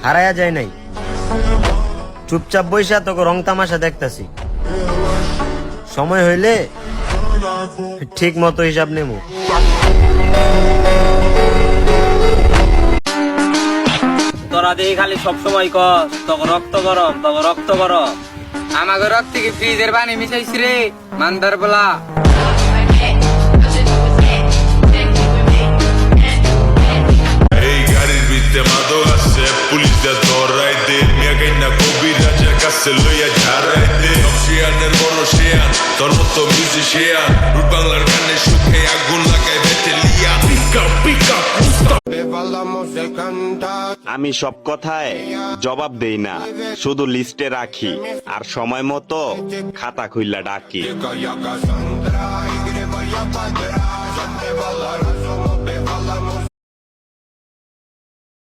হারায়া যায় নাই, চুপচাপ বইসা তোকে রং তামাশা দেখতাছি। সময় হইলে ঠিক মতো হিসাব নেবো। তোরা দেখি খালি সবসময় কর তখন রক্ত গরম, তখন রক্ত গরম। আমাকে রক্ত কি ফ্রিজের পানি মিশাইছি রে মান্দার বলা। এই গাড়ির ভিতরে মাদক আছে, পুলিশ দা ধরাই দে, মিয়া গাইনা কবির রাজার কাছে লইয়া ঝাড়াই দে। শিয়ানের বড় শিয়ান, তোর মতো মিউজিশিয়ান, রুট বাংলার গানে সুখে আগুন লাগাই বেতে লিয়া। পিকা পিকা আমি সব কথায় জবাব দেই না, শুধু লিস্টে রাখি আর সময় মতো খাতা খুইলা ডাকি।